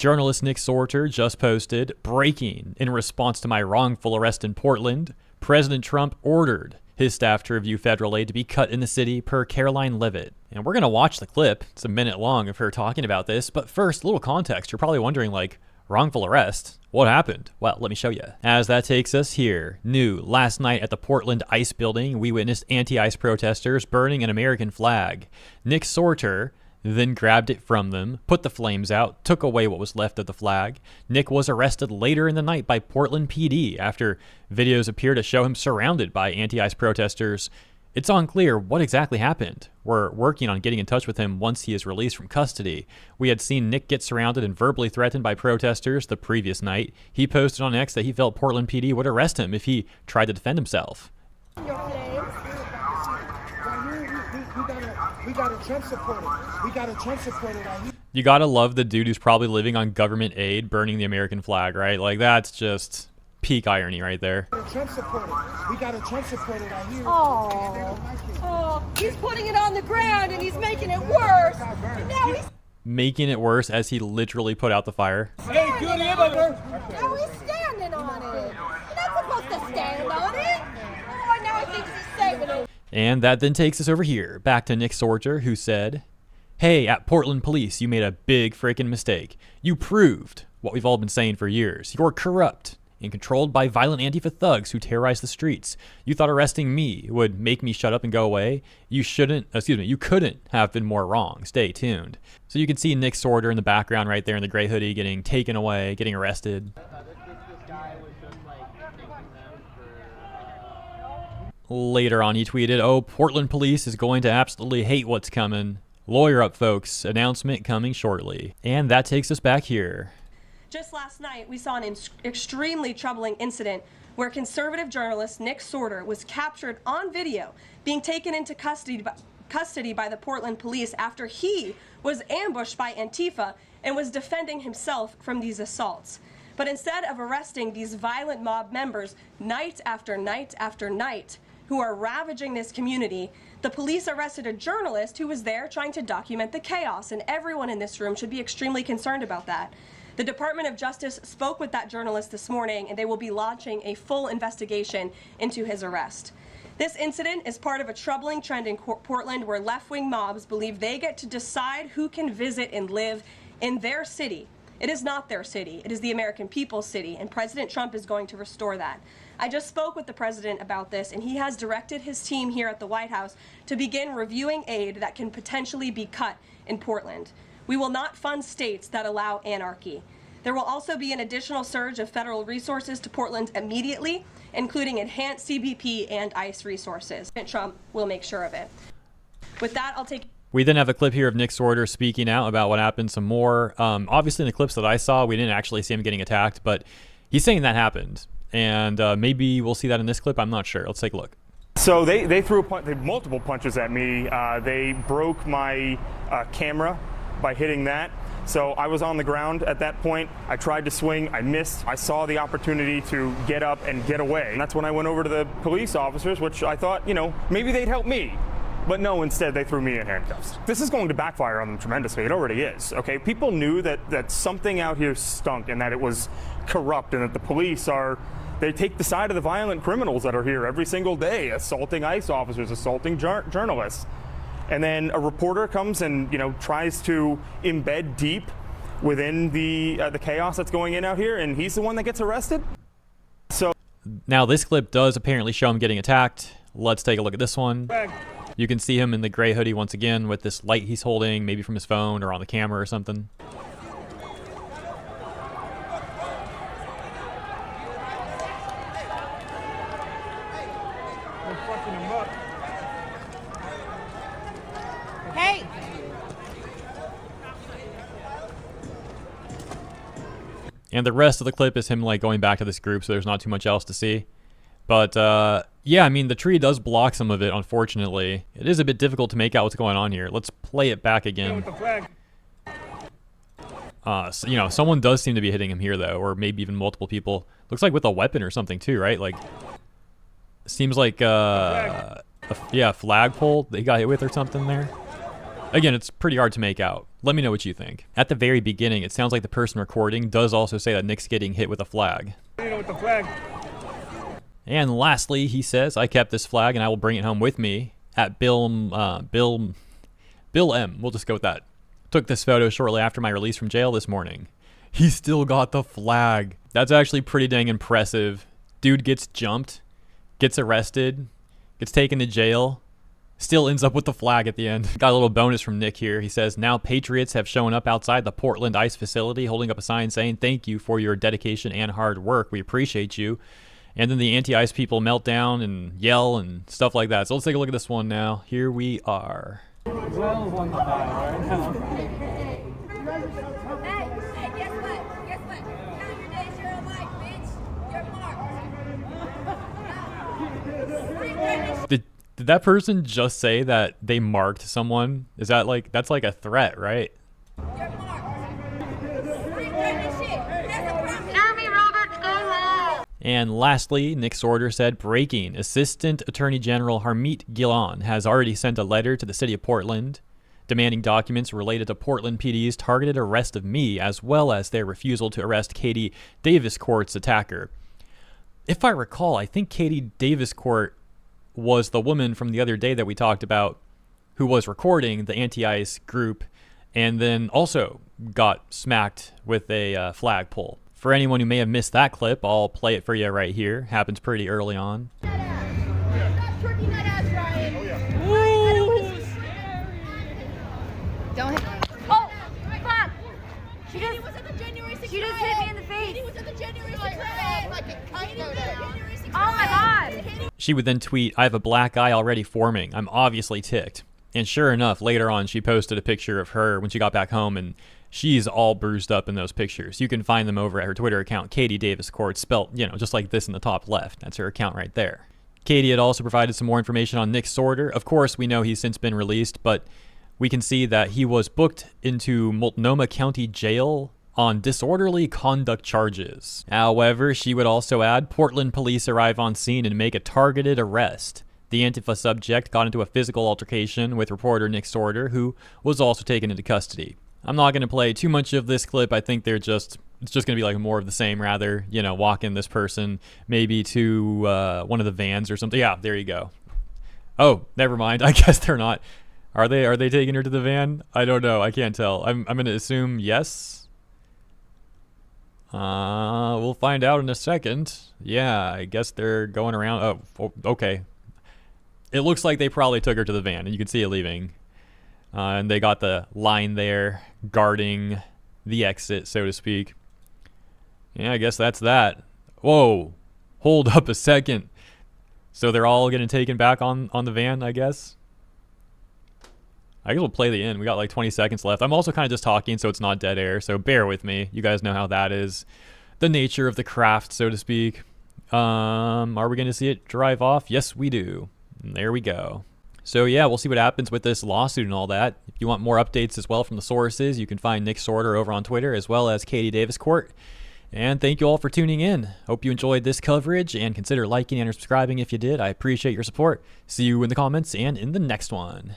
Journalist Nick Sorter just posted, breaking, in response to my wrongful arrest in Portland, President Trump ordered his staff to review federal aid to be cut in the city per Caroline Leavitt. And we're going to watch the clip. It's a minute long of her talking about this. But first, a little context. You're probably wondering, like, wrongful arrest? What happened? Well, let me show you. As that takes us here. New, last night at the Portland ICE building, we witnessed anti-ICE protesters burning an American flag. Nick Sorter then grabbed it from them, put the flames out, took away what was left of the flag. Nick was arrested later in the night by Portland PD after videos appear to show him surrounded by anti-ICE protesters. It's unclear what exactly happened. We're working on getting in touch with him once he is released from custody. We had seen Nick get surrounded and verbally threatened by protesters the previous night. He posted on X that he felt Portland PD would arrest him if he tried to defend himself. We got a Trump supporter. We got a Trump supporter right here. You gotta love the dude who's probably living on government aid burning the American flag, right? Like, that's just peak irony right there. We got a Trump supporter. We got a Trump supporter right here. Oh, he's putting it on the ground and he's making it worse. And now he's making it worse as he literally put out the fire. Hey, good evening. Now he's standing on it. You're not supposed to stand on it. Oh, now he thinks he's saving it. And that then takes us over here, back to Nick Sorter, who said, "Hey, at Portland Police, you made a big freaking mistake. You proved what we've all been saying for years. You're corrupt and controlled by violent Antifa thugs who terrorize the streets. You thought arresting me would make me shut up and go away? You couldn't have been more wrong. Stay tuned." So you can see Nick Sorter in the background right there in the gray hoodie getting taken away, getting arrested. Later on, he tweeted, "Oh, Portland Police is going to absolutely hate what's coming. Lawyer up, folks. Announcement coming shortly." And that takes us back here. Just last night, we saw an extremely troubling incident where conservative journalist Nick Sorter was captured on video being taken into custody by the Portland police after he was ambushed by Antifa and was defending himself from these assaults. But instead of arresting these violent mob members night after night after night, who are ravaging this community, the police arrested a journalist who was there trying to document the chaos, and everyone in this room should be extremely concerned about that. The Department of Justice spoke with that journalist this morning, and they will be launching a full investigation into his arrest. This incident is part of a troubling trend in Portland where left-wing mobs believe they get to decide who can visit and live in their city. It is not their city. It is the American people's city, and President Trump is going to restore that. I just spoke with the president about this, and he has directed his team here at the White House to begin reviewing aid that can potentially be cut in Portland. We will not fund states that allow anarchy. There will also be an additional surge of federal resources to Portland immediately, including enhanced CBP and ICE resources. And Trump will make sure of it. With that, I'll take... We then have a clip here of Nick Sorter speaking out about what happened some more. Obviously, in the clips that I saw, we didn't actually see him getting attacked, but he's saying that happened. And maybe we'll see that in this clip. I'm not sure. Let's take a look. So they threw multiple punches at me. They broke my camera by hitting that. So I was on the ground at that point. I tried to swing. I missed. I saw the opportunity to get up and get away. And that's when I went over to the police officers, which I thought, maybe they'd help me. But no, instead they threw me in handcuffs. This is going to backfire on them tremendously. It already is, okay? People knew that something out here stunk and that it was corrupt and that the police they take the side of the violent criminals that are here every single day, assaulting ICE officers, assaulting journalists. And then a reporter comes and, tries to embed deep within the chaos that's going in out here, and he's the one that gets arrested. So now this clip does apparently show him getting attacked. Let's take a look at this one. You can see him in the gray hoodie once again with this light he's holding, maybe from his phone or on the camera or something. Hey! And the rest of the clip is him going back to this group, so there's not too much else to see. But yeah, I mean, the tree does block some of it, unfortunately. It is a bit difficult to make out what's going on here. Let's play it back again. Someone does seem to be hitting him here, though, or maybe even multiple people. Looks like with a weapon or something, too, right? Seems like, a flagpole they got hit with or something there. Again, it's pretty hard to make out. Let me know what you think. At the very beginning, it sounds like the person recording does also say that Nick's getting hit with a flag. With the flag. And lastly, he says, I kept this flag and I will bring it home with me. At Bill M. We'll just go with that. Took this photo shortly after my release from jail this morning. He still got the flag. That's actually pretty dang impressive. Dude gets jumped, gets arrested, gets taken to jail, still ends up with the flag at the end. Got a little bonus from Nick here. He says, now patriots have shown up outside the Portland ICE facility holding up a sign saying, thank you for your dedication and hard work. We appreciate you. And then the anti-ICE people melt down and yell and stuff like that. So let's take a look at this one now. Here we are. Well, on the dial right now. Hey, guess what? Guess what? Count your days you're alive, bitch. You're marked. Did that person just say that they marked someone? Is that like, that's like a threat, right? You're marked. This shit. That's a problem. Jeremy Roberts, go home. And lastly, Nick's order said, breaking. Assistant Attorney General Harmeet Gillan has already sent a letter to the city of Portland demanding documents related to Portland PD's targeted arrest of me, as well as their refusal to arrest Katie Daviscourt's attacker. If I recall, I think Katie Daviscourt was the woman from the other day that we talked about who was recording the anti-ICE group and then also got smacked with a flagpole. For anyone who may have missed that clip, I'll play it for you right here. Happens pretty early on. Don't hit me. Oh, fuck. She just hit me in the face. Oh my god. She would then tweet, I have a black eye already forming. I'm obviously ticked. And sure enough, later on, she posted a picture of her when she got back home, and she's all bruised up in those pictures. You can find them over at her Twitter account, Katie Daviscourt, spelt, just like this in the top left. That's her account right there. Katie had also provided some more information on Nick Sorter. Of course, we know he's since been released, but we can see that he was booked into Multnomah County Jail on disorderly conduct charges. However, she would also add, Portland police arrive on scene and make a targeted arrest. The Antifa subject got into a physical altercation with reporter Nick Sorter, who was also taken into custody. I'm not going to play too much of this clip. I think it's just going to be like more of the same, rather, walking this person maybe to one of the vans or something. Yeah, there you go. Oh, never mind. I guess they're not. Are they taking her to the van? I don't know. I can't tell. I'm going to assume yes. We'll find out in a second. Yeah, I guess they're going around. Oh, okay. It looks like they probably took her to the van, and you can see it leaving. And they got the line there guarding the exit, so to speak. Yeah, I guess that's that. Whoa. Hold up a second. So they're all getting taken back on the van, I guess? I guess we'll play the end. We got like 20 seconds left. I'm also kind of just talking, so it's not dead air, so bear with me. You guys know how that is. The nature of the craft, so to speak. Are we going to see it drive off? Yes, we do. And there we go. So yeah, we'll see what happens with this lawsuit and all that. If you want more updates as well from the sources, you can find Nick Sorter over on Twitter, as well as Katie Daviscourt. And thank you all for tuning in. Hope you enjoyed this coverage, and consider liking and subscribing if you did. I appreciate your support. See you in the comments and in the next one.